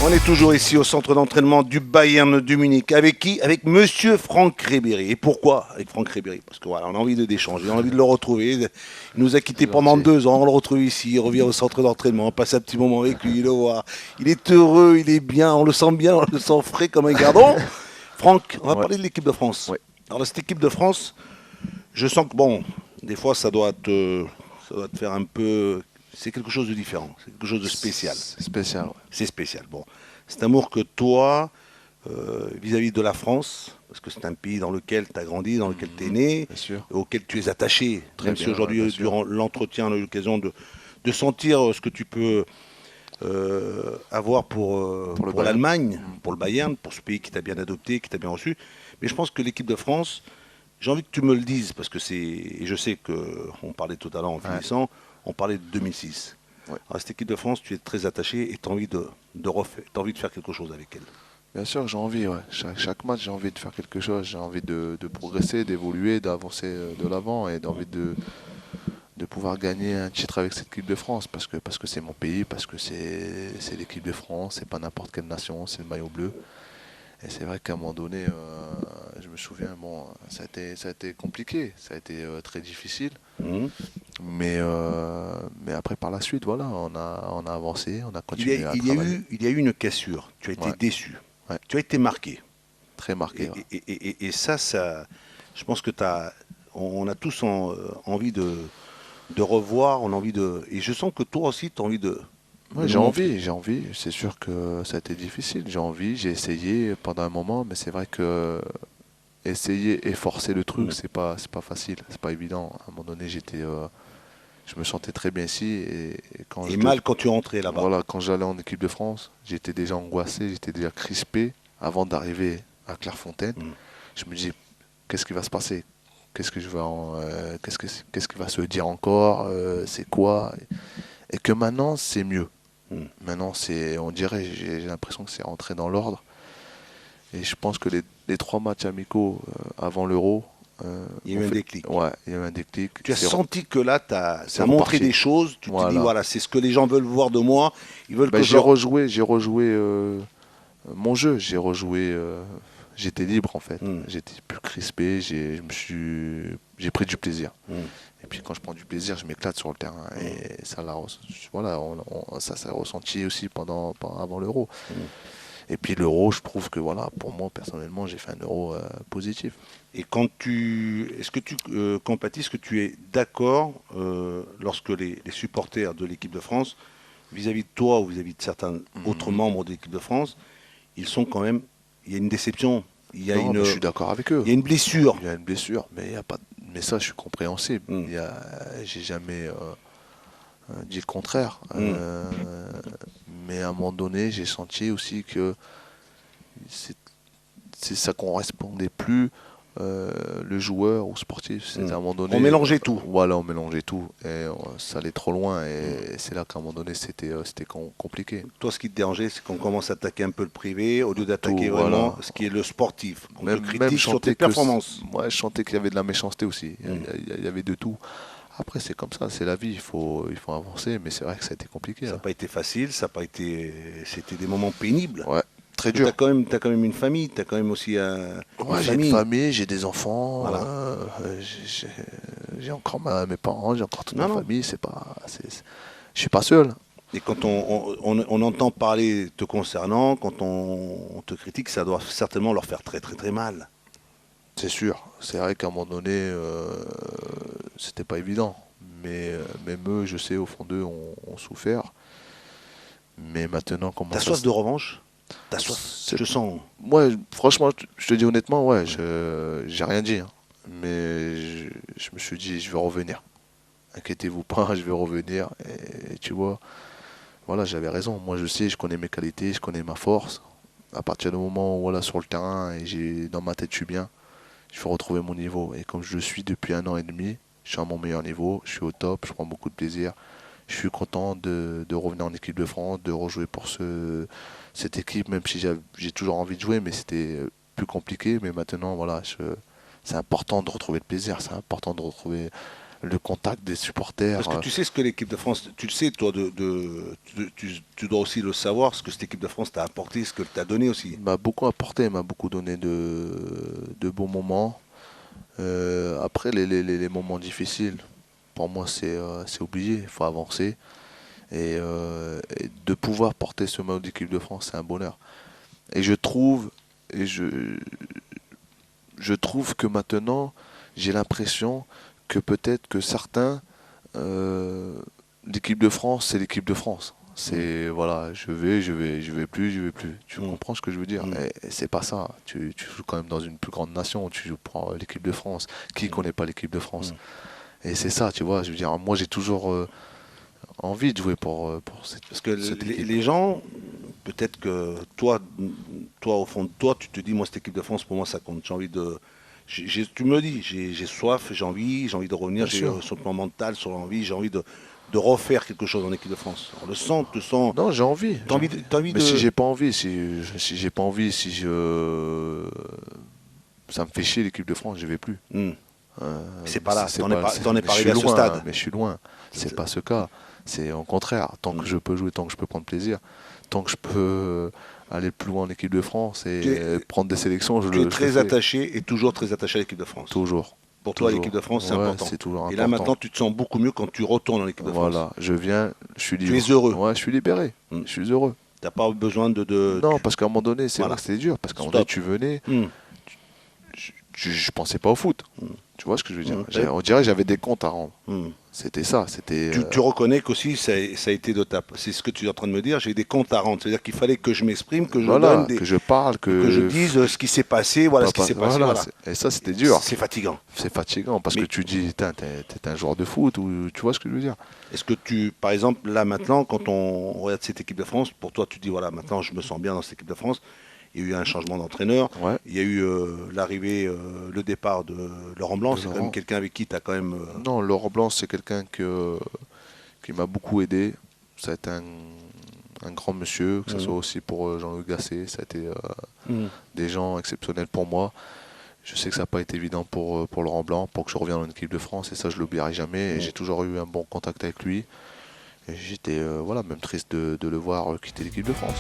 On est toujours ici au centre d'entraînement du Bayern de Munich. Avec qui? Avec Monsieur Franck Ribéry. Et pourquoi avec Franck Ribéry? Parce que voilà, on a envie d'échanger, on a envie de le retrouver. Il nous a quittés pendant 2 ans, on le retrouve ici, il revient au centre d'entraînement, on passe un petit moment avec lui, le voit. Il est heureux, il est bien, on le sent bien, on le sent frais comme un gardon. Franck, on va parler de l'équipe de France. Ouais. Alors cette équipe de France, je sens que bon, des fois ça doit te faire un peu... C'est quelque chose de différent, c'est quelque chose de spécial. C'est spécial, ouais. C'est spécial. Bon, c'est un amour que toi, vis-à-vis de la France, parce que c'est un pays dans lequel tu as grandi, dans lequel tu es né, Bien sûr. auquel tu es attaché, Très même bien, si aujourd'hui, bien sûr. durant l'entretien, on a eu l'occasion de sentir ce que tu peux avoir pour l'Allemagne, pour le Bayern, pour ce pays qui t'a bien adopté, qui t'a bien reçu. Mais je pense que l'équipe de France, j'ai envie que tu me le dises, parce que c'est... Et je sais qu'on parlait tout à l'heure en finissant, on parlait de 2006. Ouais. Alors, cette équipe de France, tu es très attaché et tu as envie t'as envie de faire quelque chose avec elle. Bien sûr, j'ai envie, ouais. Chaque match, j'ai envie de faire quelque chose. J'ai envie de progresser, d'évoluer, d'avancer de l'avant et d'envie de pouvoir gagner un titre avec cette équipe de France parce que c'est mon pays, parce que c'est l'équipe de France, c'est pas n'importe quelle nation, c'est le maillot bleu. Et c'est vrai qu'à un moment donné, je me souviens, bon, ça a été compliqué, ça a été très difficile. Mais après, par la suite, voilà, on a avancé, on a continué à travailler. Il y a eu une cassure. Tu as été déçu. Ouais. Tu as été marqué. Très marqué. Et ça, je pense que on a tous envie de revoir, on a envie de. Et je sens que toi aussi, tu as envie de. Ouais, j'ai envie. C'est sûr que ça a été difficile. J'ai envie, j'ai essayé pendant un moment, mais c'est vrai que essayer et forcer le truc, c'est pas facile, c'est pas évident. À un moment donné, je me sentais très bien ici et mal quand tu rentrais là-bas. Voilà, quand j'allais en équipe de France, j'étais déjà angoissé, j'étais déjà crispé avant d'arriver à Clairefontaine. Je me disais, qu'est-ce qui va se passer? Qu'est-ce qui va se dire encore? C'est quoi? Et que maintenant, c'est mieux. Maintenant, on dirait, j'ai l'impression que c'est rentré dans l'ordre. Et je pense que les 3 matchs amicaux avant l'Euro, il y a eu un déclic. Ouais, il y a eu un déclic. Tu as senti que là, tu as montré reparti. des choses. Tu te dis, voilà, c'est ce que les gens veulent voir de moi. Ils veulent que j'ai rejoué mon jeu. J'étais libre en fait. J'étais plus crispé. J'ai pris du plaisir. Et puis quand je prends du plaisir, je m'éclate sur le terrain. Et ça, ça s'est ressenti aussi avant l'Euro. Et puis l'Euro, je trouve que voilà, pour moi personnellement, j'ai fait un Euro positif. Et est-ce que tu compatis, est-ce que tu es d'accord lorsque les supporters de l'équipe de France, vis-à-vis de toi ou vis-à-vis de certains autres membres de l'équipe de France, ils sont quand même, il y a une déception, je suis d'accord avec eux. Il y a une blessure. Il y a une blessure, mais il y a pas. Mais ça, je suis compréhensible. J'ai jamais dit le contraire. Mais à un moment donné, j'ai senti aussi que ça correspondait plus le joueur ou sportif. À un moment donné, on mélangeait tout. Voilà, on mélangeait tout. Et ça allait trop loin. Et c'est là qu'à un moment donné, c'était compliqué. Toi, ce qui te dérangeait, c'est qu'on commence à attaquer un peu le privé au lieu d'attaquer vraiment ce qui est le sportif. On te critique sur tes performances. Moi, je sentais qu'il y avait de la méchanceté aussi. Il y avait de tout. Après, c'est comme ça, c'est la vie, il faut avancer, mais c'est vrai que ça a été compliqué. Ça n'a pas été facile, c'était des moments pénibles. Ouais, très dur. T'as quand même une famille, t'as quand même aussi j'ai une famille, j'ai des enfants, voilà. j'ai encore mes parents, j'ai encore toute ma famille, je suis pas seul. Et quand on entend parler te concernant, quand on te critique, ça doit certainement leur faire très très très mal. C'est sûr, c'est vrai qu'à un moment donné, c'était pas évident. Mais même eux, je sais, au fond d'eux, ont souffert. Mais maintenant, comment t'as soif de revanche? T'as soif? Je te sens. Ouais, franchement, je te dis honnêtement, ouais, j'ai rien dit. Hein. Mais je me suis dit, je vais revenir. Inquiétez-vous pas, je vais revenir. Et tu vois, voilà, j'avais raison. Moi, je sais, je connais mes qualités, je connais ma force. À partir du moment où, voilà, sur le terrain, et dans ma tête, je suis bien. Je veux retrouver mon niveau. Et comme je le suis depuis 1 an et demi, je suis à mon meilleur niveau, je suis au top, je prends beaucoup de plaisir. Je suis content de revenir en équipe de France, de rejouer pour cette équipe, même si j'ai toujours envie de jouer, mais c'était plus compliqué. Mais maintenant, voilà, c'est important de retrouver le plaisir, c'est important de retrouver le contact des supporters. Parce que tu sais ce que l'équipe de France, tu le sais, toi, tu dois aussi le savoir, ce que cette équipe de France t'a apporté, ce que t'a donné aussi. Il m'a beaucoup apporté, il m'a beaucoup donné de bons moments. Après, les moments difficiles, pour moi, c'est oublié, il faut avancer. Et de pouvoir porter ce maillot d'équipe de France, c'est un bonheur. Et je trouve, et je trouve que maintenant, j'ai l'impression que peut-être que certains, l'équipe de France, c'est l'équipe de France. C'est voilà, je vais plus. Tu comprends ce que je veux dire? Et c'est pas ça. Tu joues quand même dans une plus grande nation. Tu joues pour l'équipe de France. Qui connaît pas l'équipe de France? Et c'est ça, tu vois. Je veux dire, moi j'ai toujours envie de jouer pour Parce que cette équipe. les gens, peut-être que toi, au fond de toi, tu te dis, moi, cette équipe de France, pour moi, ça compte. J'ai envie de. Tu me le dis, j'ai soif, j'ai envie de revenir, Bien sûr. sur le plan mental, sur l'envie, j'ai envie de refaire quelque chose en équipe de France. On le sent, tu sens. Non, j'ai envie. T'as envie, t'as envie Mais de. si j'ai pas envie, si j'ai pas envie, si ça me fait chier l'équipe de France, je vais plus. C'est pas là, C'est t'en es je pas suis arrivé à ce loin, stade. mais je suis loin. C'est pas ce cas. C'est au contraire. Tant que je peux jouer, tant que je peux prendre plaisir, tant que je peux aller plus loin en équipe de France et prendre des sélections, Tu es je très le fais. attaché et toujours très attaché à l'équipe de France. Toujours. Pour toi, Toujours. l'équipe de France, c'est Ouais, important. c'est toujours Et là, important. maintenant, tu te sens beaucoup mieux quand tu retournes en équipe de France. Voilà, je viens, je suis libre. Tu es heureux. Ouais, je suis libéré. Je suis heureux. T'as pas besoin de... Non, parce qu'à un moment donné, c'est Voilà. vrai que c'était dur. Parce qu'à un moment donné, Stop. tu venais, Hmm. je pensais pas au foot. Tu vois ce que je veux dire? Ouais. On dirait que j'avais des comptes à rendre. Hmm. C'était ça. C'était. Tu reconnais qu'aussi, ça a été de ta... C'est ce que tu es en train de me dire, j'ai des comptes à rendre. C'est-à-dire qu'il fallait que je m'exprime, que je Voilà, donne des... que je parle, que je dise ce qui s'est passé, voilà ce qui s'est passé. Voilà. Et ça, c'était dur. C'est fatigant. C'est fatigant parce Mais- que tu dis, t'es un joueur de foot ou tu vois ce que je veux dire? Est-ce que tu, par exemple, là maintenant, quand on regarde cette équipe de France, pour toi, tu dis, voilà, maintenant, je me sens bien dans cette équipe de France. Il y a eu un changement d'entraîneur. Ouais. Il y a eu l'arrivée, le départ de Laurent Blanc. C'est quand Laurent. même quelqu'un avec qui tu as quand même... Non, Laurent Blanc, c'est quelqu'un qui m'a beaucoup aidé. Ça a été un grand monsieur, que ce soit aussi pour Jean-Luc Gasset. Ça a été des gens exceptionnels pour moi. Je sais que ça n'a pas été évident pour Laurent Blanc, pour que je revienne en équipe de France. Et ça, je ne l'oublierai jamais. Et j'ai toujours eu un bon contact avec lui. Et j'étais voilà, même triste de le voir quitter l'équipe de France.